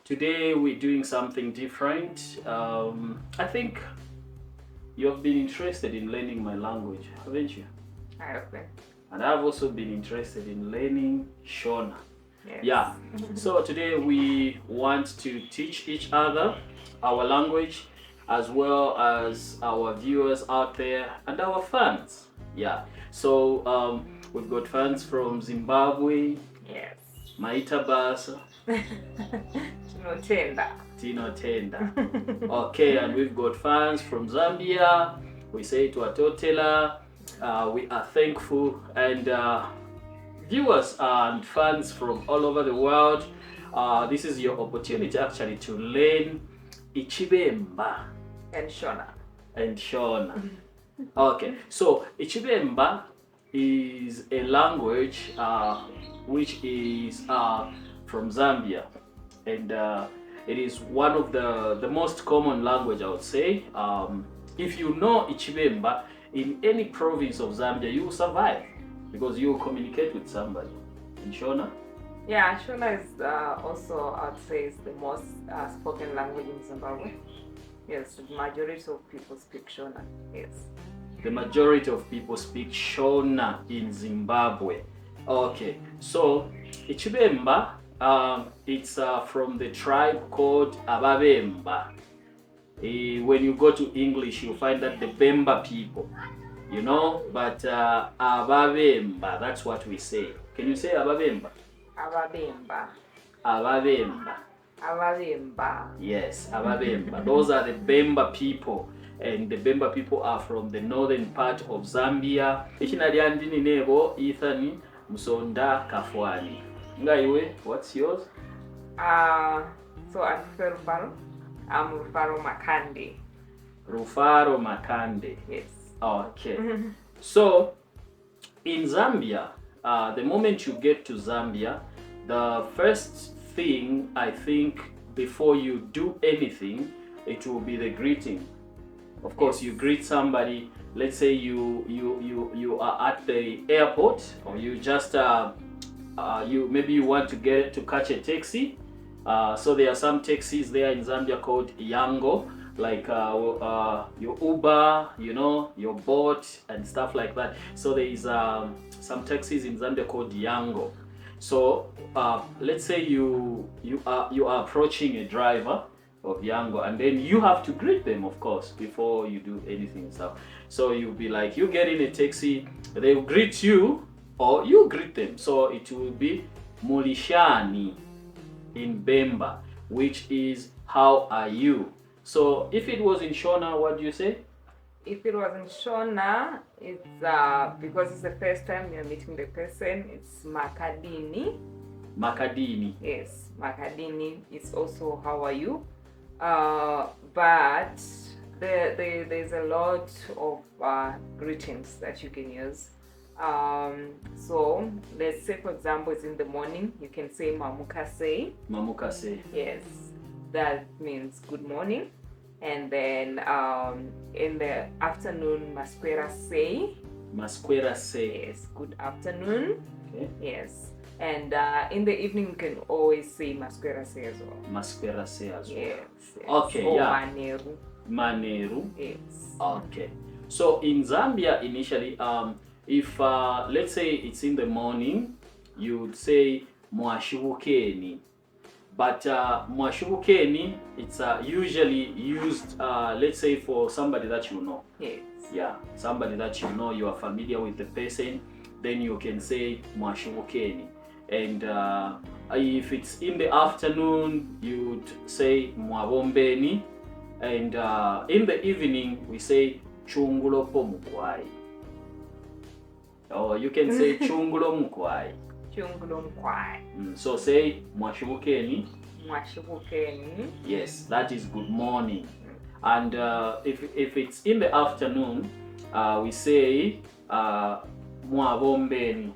Today we're doing something different. I think you have been interested in learning my language, haven't you? I have been. And I've also been interested in learning Shona. Yes. Yeah. So today we want to teach each other our language as well as our viewers out there and our fans. Yeah. So we've got fans from Zimbabwe, Yes. Maita Basa, Tino Tenda. Okay, and we've got fans from Zambia. We say to Atotela. We are thankful, and viewers and fans from all over the world. This is your opportunity actually to learn Ichibemba and Shona. Okay, so Ichibemba is a language which is from Zambia, and it is one of the most common language, I would say. If you know Ichibemba in any province of Zambia, you will survive because you will communicate with somebody. And Shona? Yeah, Shona is also, I'd say, is the most spoken language in Zimbabwe. Yes, the majority of people speak Shona. Yes. The majority of people speak Shona in Zimbabwe. Okay, so Ichibemba, it's from the tribe called Ababemba. When you go to English, you'll find that the Bemba people, but Ababemba, that's what we say. Can you say Ababemba? Ababemba. Ababemba. Ababemba. Yes, Ababemba. Those are the Bemba people. And the Bemba people are from the northern part of Zambia. Ichinadiandini nebo Ethani Musonda Kafwani. Ngaiwe, what's yours? So I'm Rufaro. I'm Rufaro Makande. Rufaro Makande. Yes. Okay. So in Zambia, the moment you get to Zambia, the first thing I think before you do anything, it will be the greeting. Of course, you greet somebody. Let's say you are at the airport, or you just maybe you want to catch a taxi. So there are some taxis there in Zambia called Yango, like your Uber, your Bolt and stuff like that. So there is some taxis in Zambia called Yango. So let's say you are approaching a driver of Yango, and then you have to greet them, of course, before you do anything and stuff. So you'll be like, you get in a taxi, they will greet you, or you greet them. So it will be Mulishani in Bemba, which is how are you. So if it was in Shona, what do you say? If it was in Shona, it's because it's the first time you're meeting the person, it's Makadini. Makadini. Yes, Makadini is also how are you. But there's a lot of greetings that you can use. So let's say, for example, it's in the morning, you can say Mamukase. Mamukase. Yes, that means good morning. And then in the afternoon, Masquera say. Masquera say. Yes, good afternoon. Okay. Yes. And in the evening, you can always say Masquera say as well. Masquera say as well. Yes. Okay, or yeah. Maneru. Maneru. Yes. Okay. So in Zambia, initially, if let's say it's in the morning, you would say Mwashibukeni. But Mwashibukeni, it's usually used, let's say, for somebody that you know. Yes. Yeah, somebody that you know, you are familiar with the person, then you can say Mwashibukeni. And if it's in the afternoon, you'd say Mwabombeni. And in the evening, we say Chungulopo Mukwai. Or you can say Chungulo Mukwai. Chungulo Mukwai. So say Mwashibukeni. Mwashibukeni. Yes, that is good morning. And if it's in the afternoon, we say Mwabombeni.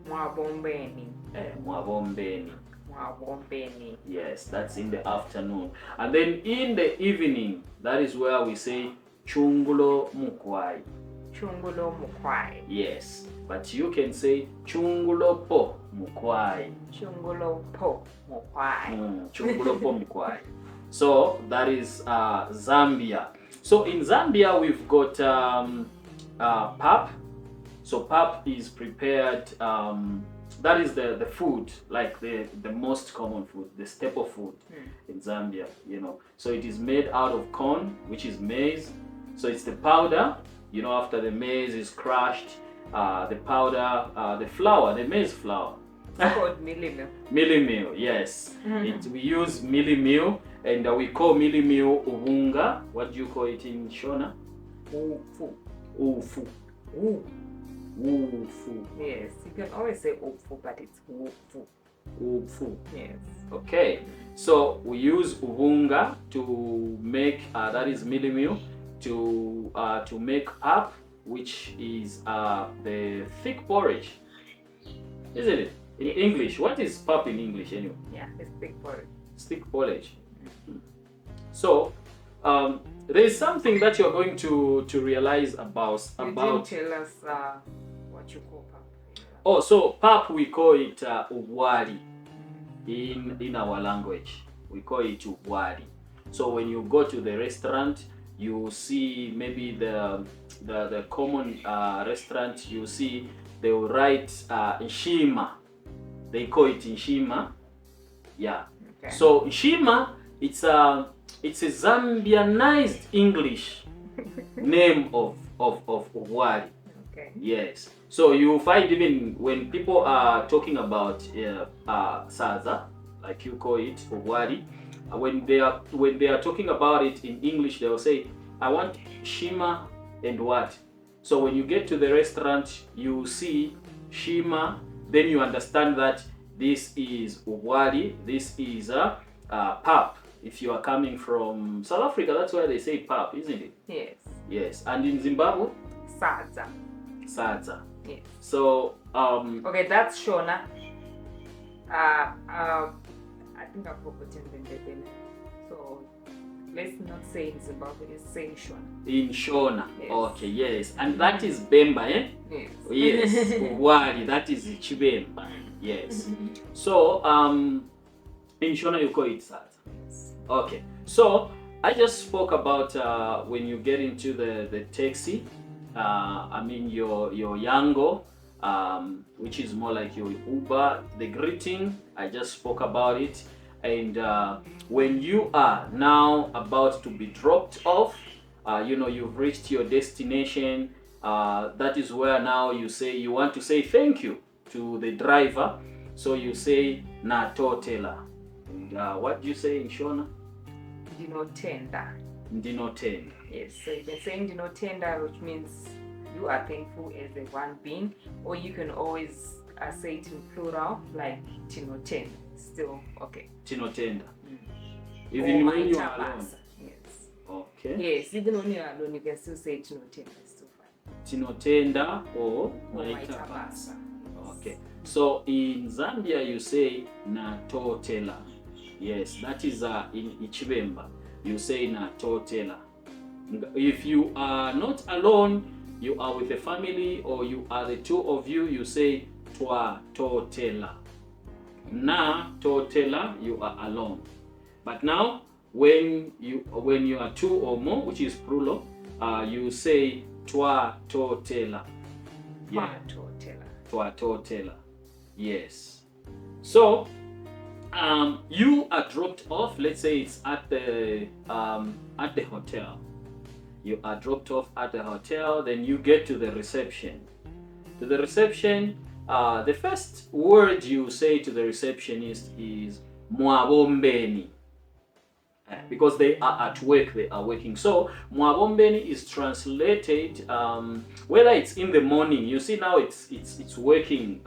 Mwabombeni. Mwabombeni. Mwabombeni. Yes, that's in the afternoon. And then in the evening, that is where we say Chungulo Mukwai. Chungulo Mukwai. Yes. but you can say chungulopo mukwai. Chungulopo mukwai. Chungulopo mukwai. So that is Zambia. So in Zambia we've got pap. So pap is prepared. That is the food, like the most common food, the staple food in Zambia. So it is made out of corn, which is maize. So it's the powder. After the maize is crushed, the powder, the flour, the maize flour. It's called mealie meal. Mealie meal, yes. We use mealie meal, and we call mealie meal ubunga. What do you call it in Shona? Ufu. Ufu. Ufu. Yes, you can always say ufu, but it's ufu. Ufu. Yes. Okay. So we use ubunga to make that is mealie meal to make pap, which is the thick porridge, isn't it? In English, what is pap in English anyway? Yeah, it's thick porridge. Thick porridge. So there is something that you're going to realize about. You didn't tell us what you call pap. Oh, so pap we call it ubwali in our language. We call it ubwali. So when you go to the restaurant, you see maybe the common restaurant, you see they will write nshima. They call it nshima. Yeah. Okay. So nshima, it's a Zambianized English name of ubwali. Okay. Yes. So you find even when people are talking about saza, like you call it ubwali, when they are talking about it in English, they will say, I want shima and what? So when you get to the restaurant, you see shima, then you understand that this is ubwali, this is pap. If you are coming from South Africa, that's why they say pap, isn't it? Yes. Yes. And in Zimbabwe? Sadza. Sadza. Yes. So okay, that's Shona. I think I've forgotten the name. So let's not say in Zimbabwe, let's say in Shona. In Shona. Yes. Okay, yes. And that is Bemba, eh? Yes. Yes. Ubwali, that is Chibemba. Yes. So in Shona you call it Sadza. Yes. Okay. So I just spoke about when you get into the taxi, I mean your Yango, which is more like your Uber, the greeting, I just spoke about it. And when you are now about to be dropped off, you've reached your destination, that is where now you want to say thank you to the driver. So you say natotela. And what do you say in Shona? Ndinotenda. Ndinotenda. Yes, so you can say ndinotenda, which means you are thankful as a one being, or you can always say it in plural, like tinotenda. Still okay. Tinotenda. Mm. Even when you are alone. Yes. Okay. Yes, even when you are alone, you can still say tinotenda. It's still fine. Tinotenda or Maitabasa. Okay. So in Zambia you say natotela. Yes, that is in Ichibemba. You say natotela. If you are not alone, you are with a family, or you are the two of you, you say twa totela. Na totela, you are alone. But now when you are two or more, which is plural, you say twa totela. Yeah. Totela. Twa totela. Yes. So you are dropped off. Let's say it's at the hotel. You are dropped off at the hotel. Then you get to the reception. To the reception, the first word you say to the receptionist is mwabombeni, because they are at work. They are working. So mwabombeni is translated whether it's in the morning. You see now it's working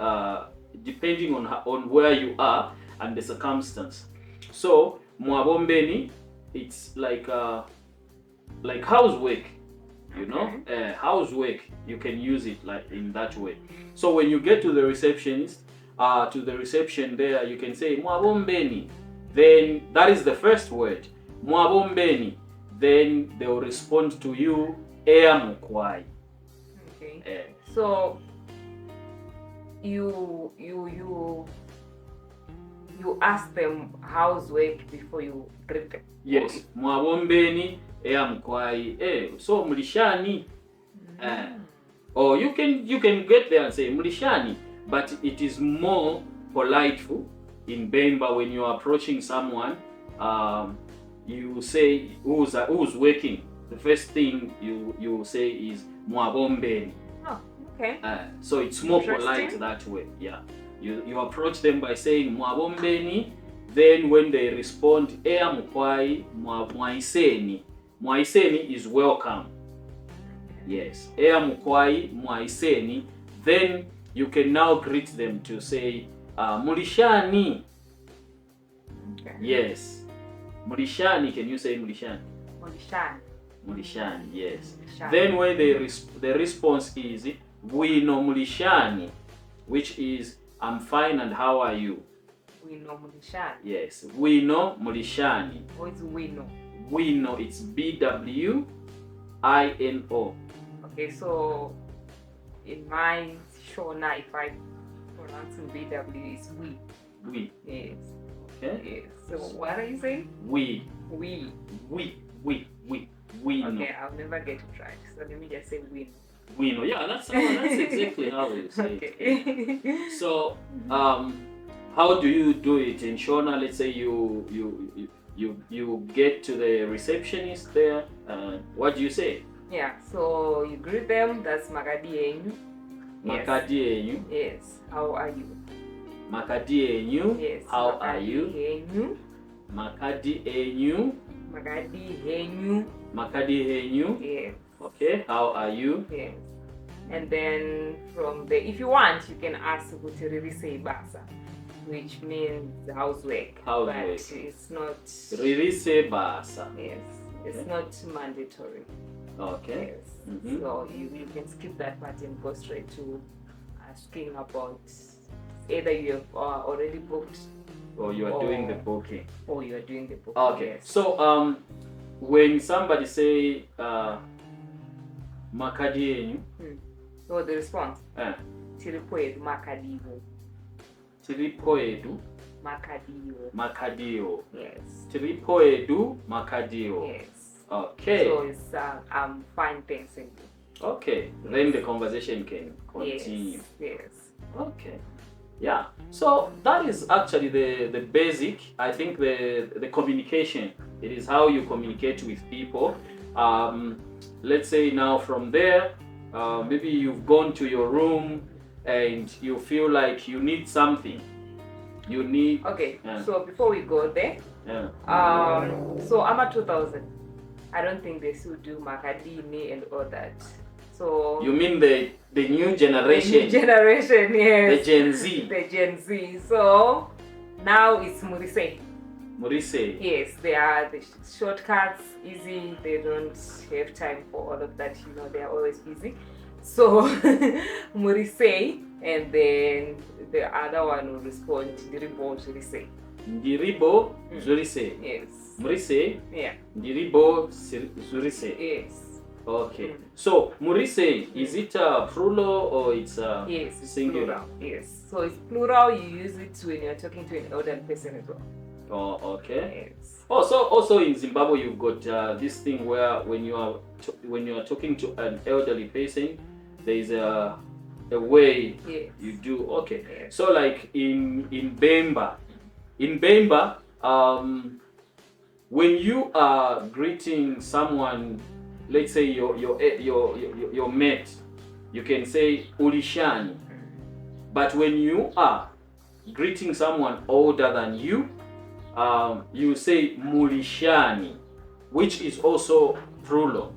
depending on where you are and the circumstance. So mwabombeni, it's like housework, housework. You can use it like in that way. So when you get to the receptionist, to the reception there, you can say mwabombeni. Then that is the first word, mwabombeni. Then they will respond to you, ea mukwai. Okay. So you ask them how's work before you greet them. Yes. Mwabombeni mkwai. So mulishani. Or you can get there and say mulishani, but it is more politeful in Bemba when you are approaching someone. You say who's working. The first thing you say is mwabombeni. Oh, okay. So it's more polite that way. Yeah. You approach them by saying mwabombeni. Then when they respond, mkwai mwaiseni. Mwaiseni is welcome. Yes. Mkwai mwaiseni. Then you can now greet them to say mulishani. Okay. Yes. Mulishani, can you say mulishani? Mulishani. Mulishani, yes. Mulishani. Then when the response is wino mulishani, which is I'm fine and how are you? Wino mulishani. Yes. Wino mulishani. What is wino? Wino, it's BWINO. Okay, so in my Shona, if I pronounce BW, it's we. We. Yes. Okay. Yes. So what are you saying? We. We. Wino. Okay, I'll never get it right. So let me just say win. Wino. Yeah, that's exactly how you say it. Okay. So, how do you do it in Shona? Let's say you get to the receptionist there. What do you say? Yeah. So you greet them. That's Makadi enyu. Makadi enyu. Yes. How are you? Makadi enyu. Yes. How are you? Enyu. Makadi enyu. Makadi enyu. Makadi enyu. Yes. Okay. How are you? Yes. And then from there, if you want, you can ask Butiriri Basa, which means housework. Housework. But it's not. Ririse basa. Yes. It's Okay. not mandatory. Okay. Yes. Mhm. So you can skip that part and go straight to asking about either you have already booked Or you are doing the booking. or you are doing the booking. Okay. Yes. So when somebody say makadi enyu, So the response, eh, Tiripoedu makadivo. tiripoedu Makadivo. makadio. Yes. Tiripoedu makadio. Yes. Okay. So it's I'm fine, thanks. And you. Okay. Then the conversation can continue. Yes. Okay. Yeah. So that is actually the basic. I think the communication. It is how you communicate with people. Let's say now from there, maybe you've gone to your room and you feel like you need something. You need. Okay. Yeah. So before we go there, Yeah. so I'm a 2000. I don't think they still do Makadini and all that. So You mean the new generation? The new generation, yes. The Gen Z. The Gen Z. So now it's Murise. Murise. Yes, they are the shortcuts, easy. They don't have time for all of that. They are always busy. So Murise, and then the other one will respond Ndiribo Zurise. Ndiribo Zurise. Yes. Murise. Yeah. Ndiribo Zurise. Yes. Okay. So Murise, is it a plural or it's a Yes, it's singular? plural. Yes. So it's plural. You use it when you're talking to an elderly person as well. Oh, okay. Yes. Also in Zimbabwe, you've got this thing where when you are talking to an elderly person, there is a way Yes. you do. Okay. Yes. So like in Bemba, when you are greeting someone, let's say your mate, you can say ulishani. But when you are greeting someone older than you, you say mulishani, which is also plural.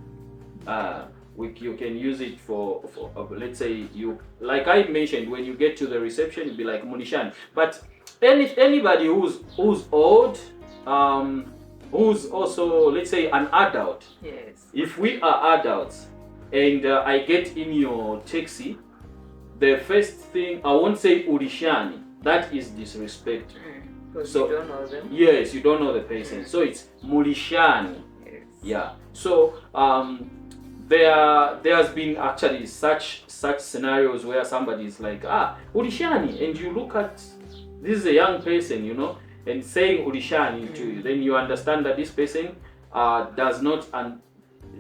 You can use it for let's say you, like I mentioned, when you get to the reception, it'd be like mulishani. But anybody who's old, who's also, let's say, an adult. Yes. If we are adults and I get in your taxi, the first thing, I won't say ulishani. That is disrespect. Because So- you don't know them. Yes, you don't know the person. So it's mulishani. Yes. Yeah. So there's been actually such scenarios where somebody is like, Ulishani, and you look at this is a young person, and saying Ulishani to you, then you understand that this person does not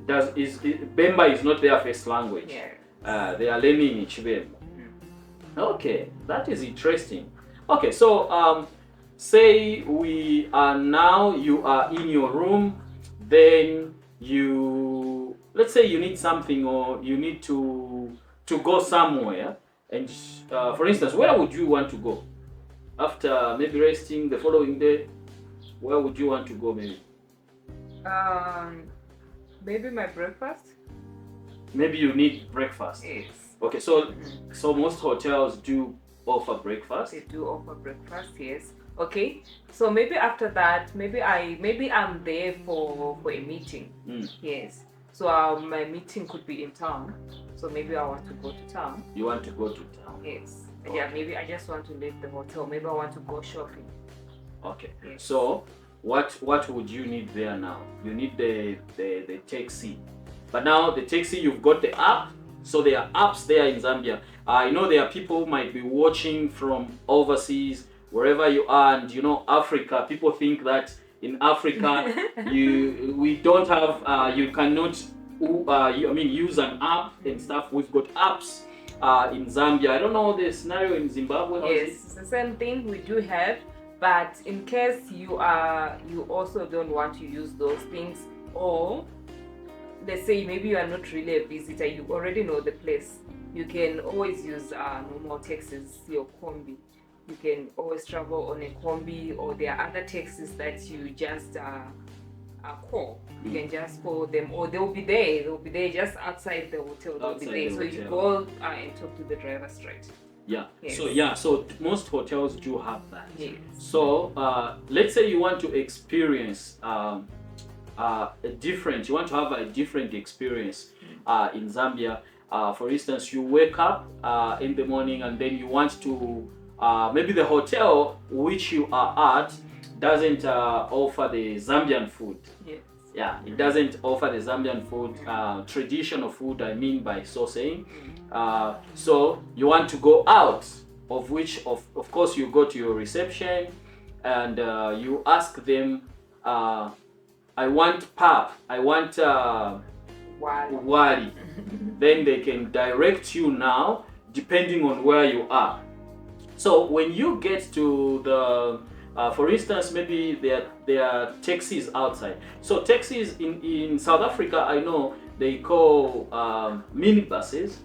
Bemba is not their first language. Yes. They are learning Chibemba. Okay, that is interesting. Okay, so say you are in your room, then let's say you need something or you need to go somewhere, and for instance, where would you want to go after maybe resting the following day? Where would you want to go maybe? Maybe my breakfast. Maybe you need breakfast. Yes. Okay, so most hotels do offer breakfast. They do offer breakfast, yes. Okay, so maybe after that, maybe I'm there for a meeting. Yes. So my meeting could be in town. So maybe I want to go to town. You want to go to town? Yes. Okay. Yeah, maybe I just want to leave the hotel. Maybe I want to go shopping. Okay. Yes. So what would you need there now? You need the taxi. But now the taxi, you've got the app. So there are apps there in Zambia. I know there are people who might be watching from overseas, wherever you are, and Africa. People think that in Africa we don't have you cannot use an app and stuff. We've got apps in Zambia. I don't know the scenario in Zimbabwe. Yes, it's the same thing we do have, but in case you also don't want to use those things, or let's say maybe you are not really a visitor, you already know the place, you can always use normal taxis, your combi. You can always travel on a combi, or there are other taxis that you just call. You can just call them, or they'll be there just outside the hotel. They'll be there. So you go and talk to the driver straight. Yeah. Yes. So most hotels do have that. Yes. So let's say you want to experience you want to have a different experience in Zambia. For instance, you wake up in the morning and then you want to maybe the hotel which you are at doesn't offer the Zambian food. Yes. Yeah, it doesn't offer the Zambian food, traditional food, I mean by so saying. So you want to go out, of which of course you go to your reception and you ask them, I want pap, I want wali. Then they can direct you now depending on where you are. So when you get to the for instance, maybe there are taxis outside. So taxis in South Africa, I know they call minibuses.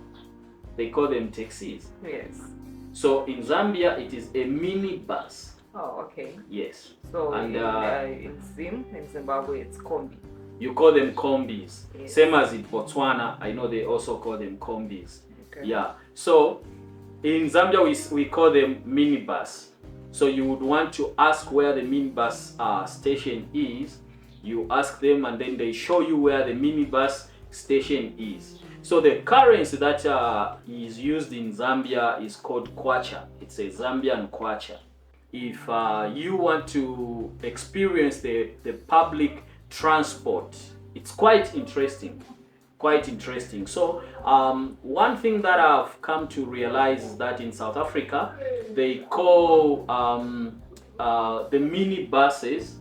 They call them taxis. Yes. So in Zambia, it is a minibus. Oh, okay. Yes. So and in Zimbabwe, it's combi. You call them combis. Yes. Same as in Botswana, I know they also call them combis. Okay. Yeah. So in Zambia, we call them minibus. So you would want to ask where the minibus station is. You ask them and then they show you where the minibus station is. So the currency that is used in Zambia is called kwacha. It's a Zambian kwacha. If you want to experience the public transport, it's quite interesting. So one thing that I've come to realize is that in South Africa they call the mini buses.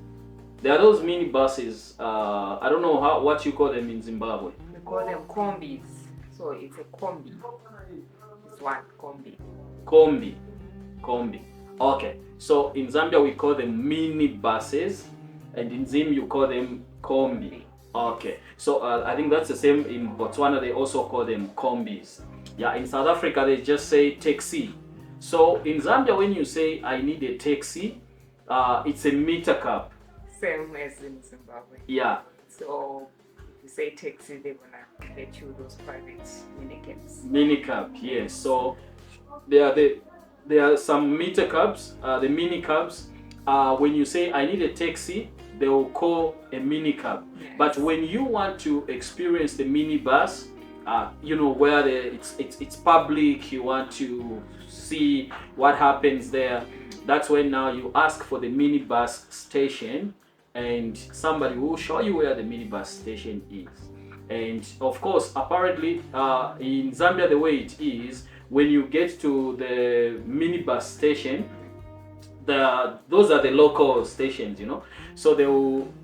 There are those mini buses. I don't know what you call them in Zimbabwe. We call them combis. So it's a combi. It's one combi. Combi. Okay. So in Zambia we call them mini buses, and in Zim you call them combi. Okay, so I think that's the same in Botswana. They also call them combis. Yeah, in South Africa they just say taxi. So in Zambia, when you say I need a taxi, it's a meter cab. Same as in Zimbabwe. Yeah. So if you say taxi, they're gonna get you those private minicabs. Minicab, yes. So there are some meter cabs, the mini cabs. When you say I need a taxi, they will call a minicab. Yes. But when you want to experience the minibus, where it's public, you want to see what happens there. That's when now you ask for the minibus station, and somebody will show you where the minibus station is. And of course, apparently, in Zambia, the way it is, when you get to the minibus station, those are the local stations, you know. So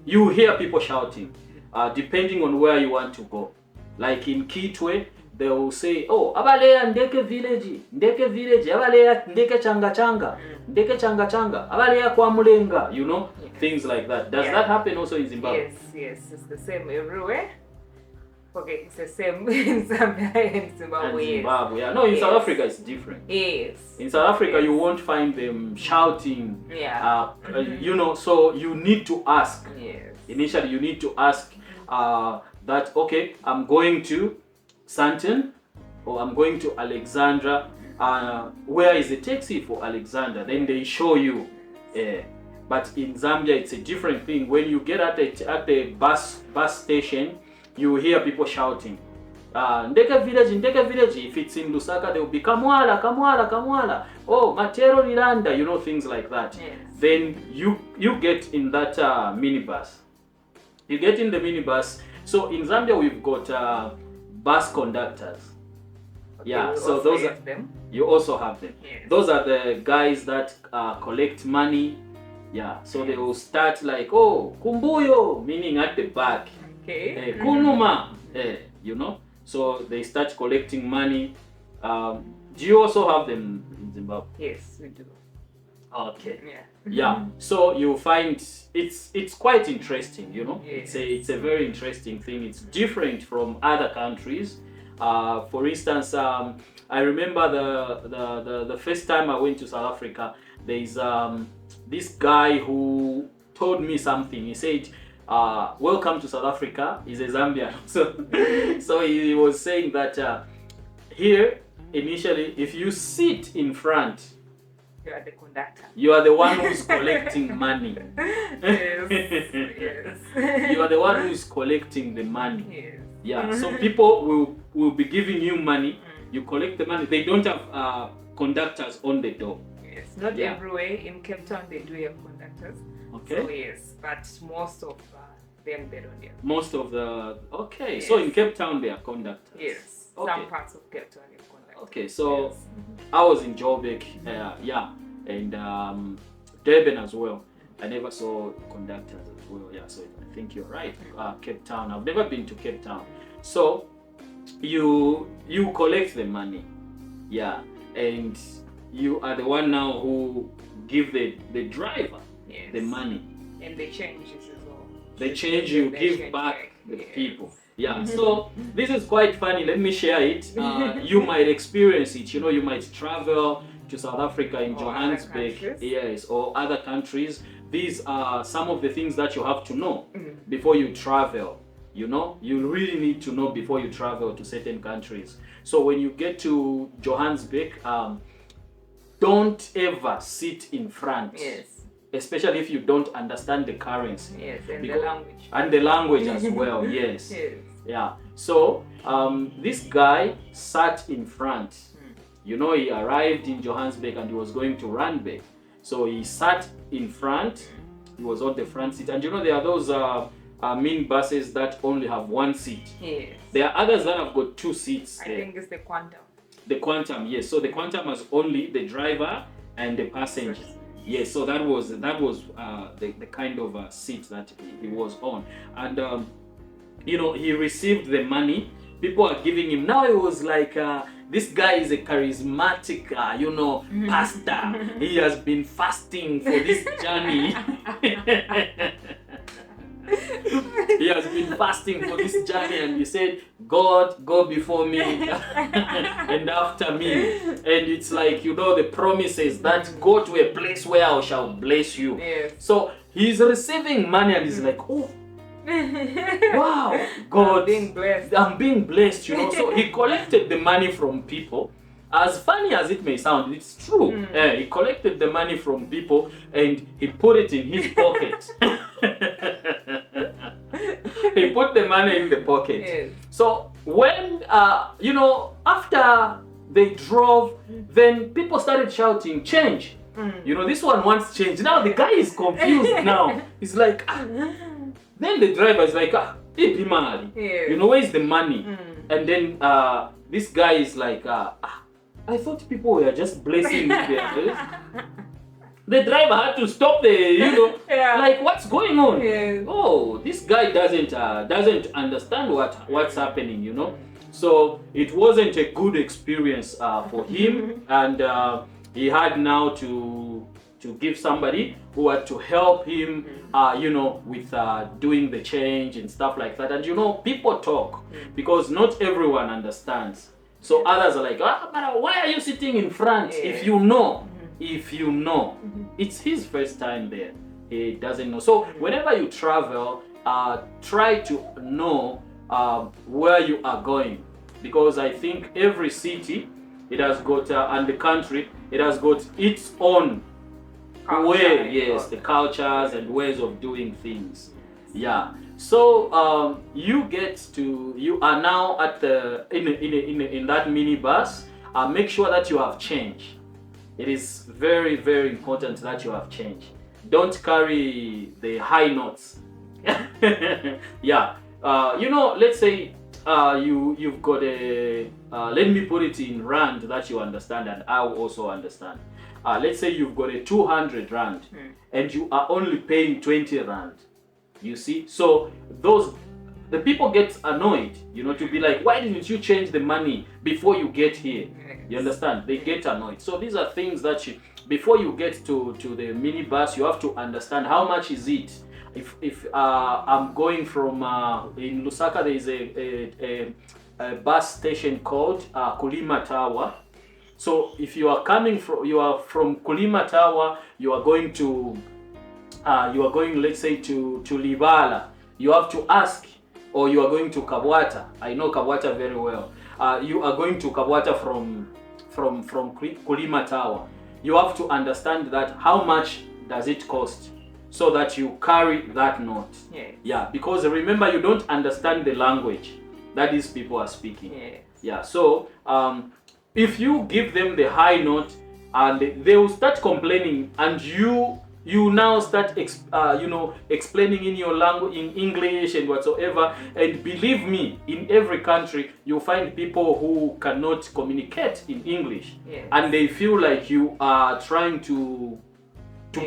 you hear people shouting, depending on where you want to go. Like in Kitwe, they will say, "Oh, abaleya ndeke village, abaleya ndeke changa, abaleya kwa mulenga," you know, things like that. Does that happen also in Zimbabwe? Yes, it's the same everywhere. Okay, it's the same in Zambia and Zimbabwe. Yeah. No, in South Africa it's different. Yes. In South Africa you won't find them shouting. Yeah. You know, so you need to ask. Yes. Initially, you need to ask that, okay, I'm going to Santon or I'm going to Alexandra. Where is the taxi for Alexandra? Then they show you. But in Zambia, it's a different thing. When you get at the bus station, you hear people shouting, Ndeke village. If it's in Lusaka, they will be Kamwala. Oh, Matero Lilanda, you know, things like that. Yes. Then you get in that minibus. You get in the minibus. So in Zambia, we've got bus conductors. Okay, So those are them. You also have them. Yes. Those are the guys that collect money. So they will start like, oh, Kumbuyo, meaning at the back. Okay. Kunuma, you know. So they start collecting money. Do you also have them in Zimbabwe? Yes, we do. Okay. Yeah. So you find it's quite interesting, you know. Yes. It's a very interesting thing. It's different from other countries. For instance, I remember the first time I went to South Africa. There's this guy who told me something. He said, welcome to South Africa. He's a Zambian. So he was saying that here, initially, if you sit in front, you are the conductor. You are the one who is collecting money. Yes. You are the one who is collecting the money. Yes. So people will be giving you money. You collect the money. They don't have conductors on the door. Yes. Not everywhere. In Cape Town, they do have conductors. Okay. So yes, but most of them they don't have. Most of the Yes. So in Cape Town there are conductors. Yes. Okay. Some parts of Cape Town have conductors. Okay. So yes. I was in Joburg, and Durban as well. I never saw conductors as well. So I think you're right. Cape Town. I've never been to Cape Town. So you collect the money, and you are the one now who give the driver the money. And they change it as well. They change, you give back the people. So this is quite funny. Let me share it. You might experience it. You know, you might travel to South Africa in Johannesburg, or other countries. These are some of the things that you have to know before you travel. You know, you really need to know before you travel to certain countries. So when you get to Johannesburg, don't ever sit in front. Yes. Especially if you don't understand the currency. Yes, and the language. And the language as well, yes. So this guy sat in front. You know, he arrived in Johannesburg and he was going to Randburg. So he sat in front. He was on the front seat. And you know, there are those mean buses that only have one seat. Yes. There are others that have got two seats. I think it's the Quantum. The Quantum, yes. So the Quantum has only the driver and the passenger. Yes, so that was the kind of seat that he was on. And you know, he received the money. People are giving him. Now it was like this guy is a charismatic, pastor. He has been fasting for this journey. He has been fasting for this journey, and he said, God, go before me and after me. And it's like, you know, the promises that go to a place where I shall bless you. Yes. So he's receiving money and he's like, oh, wow, God, I'm being blessed, you know. So he collected the money from people. As funny as it may sound, it's true. He collected the money from people and he put it in his pocket. He put the money in the pocket. Yes. So when, after they drove, then people started shouting, change. You know, this one wants change. Now the guy is confused now. He's like, Then the driver is like, Ipimali. Yes. You know, where is the money? And then this guy is like, I thought people were just blessing me there. The driver had to stop like, what's going on? Yes. Oh, this guy doesn't understand what's happening, you know. So it wasn't a good experience for him, and he had now to give somebody who had to help him, with doing the change and stuff like that. And people talk because not everyone understands. So others are like, but why are you sitting in front? If you know, it's his first time there. He doesn't know. So whenever you travel, try to know where you are going, because I think every city, it has got, and the country, it has got its own way. Yes, the cultures and ways of doing things. Yeah. So you are now at the in that minibus. Make sure that you have change. It is very, very important that you have change. Don't carry the high notes. Yeah. Let's say you've got let me put it in rand that you understand and I will also understand. Let's say you've got a 200 rand and you are only paying 20 rand. You see? So the people get annoyed, to be like, why didn't you change the money before you get here? You understand? They get annoyed. So these are things that before you get to the minibus, you have to understand how much is it. If I'm going from in Lusaka, there is a bus station called Kulima Tower. So if you are from Kulima Tower, you are going let's say to Libala, you have to ask, or you are going to Kabwata. I know Kabwata very well. You are going to Kabwata from Kulima Tower. You have to understand that how much does it cost, so that you carry that note. Yes. Yeah, because remember, you don't understand the language that these people are speaking. Yes. Yeah, so if you give them the high note, and they will start complaining, and you now start explaining in your language, in English and whatsoever. And believe me, in every country you'll find people who cannot communicate in English. Yes. And they feel like you are trying to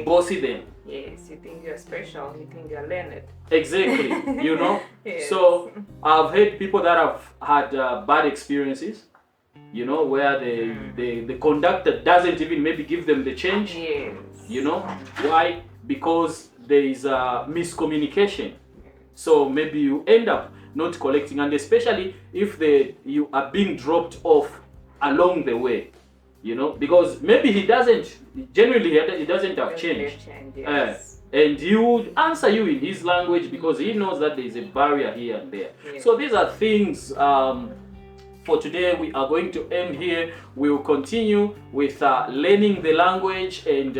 bossy them. Yes, you think you're special, you think you're learned. Exactly. Yes. So I've heard people that have had bad experiences, where the conductor doesn't even maybe give them the change. Yes. Why? Because there is a miscommunication. So maybe you end up not collecting, and especially if you are being dropped off along the way, because maybe he doesn't have change. Yes. And he would answer you in his language because he knows that there is a barrier here and there. Yes. So these are things. For today, we are going to end here. We will continue with learning the language and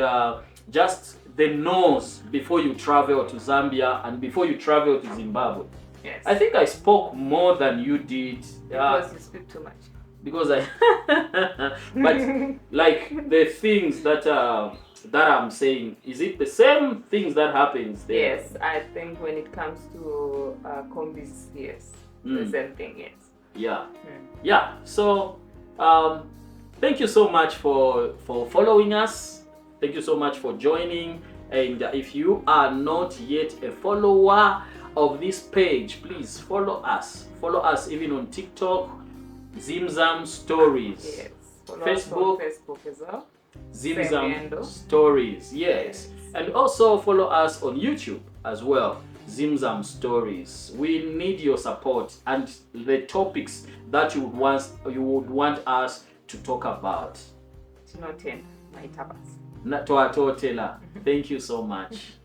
just the no's before you travel to Zambia and before you travel to Zimbabwe. Yes. I think I spoke more than you did. Because you speak too much. Because but like the things that I'm saying, is it the same things that happens there? Yes, I think when it comes to combis, yes, the same thing, yes. Yeah. Yeah. So thank you so much for following us. Thank you so much for joining. And if you are not yet a follower of this page, please follow us. Follow us even on TikTok, ZimZam Stories. Yes. Follow Facebook, us on Facebook as well. ZimZam Stories. Yes. And also follow us on YouTube as well. ZimZam Stories. We need your support and the topics that you would want us to talk about. Tinoten, my tapas. Thank you so much.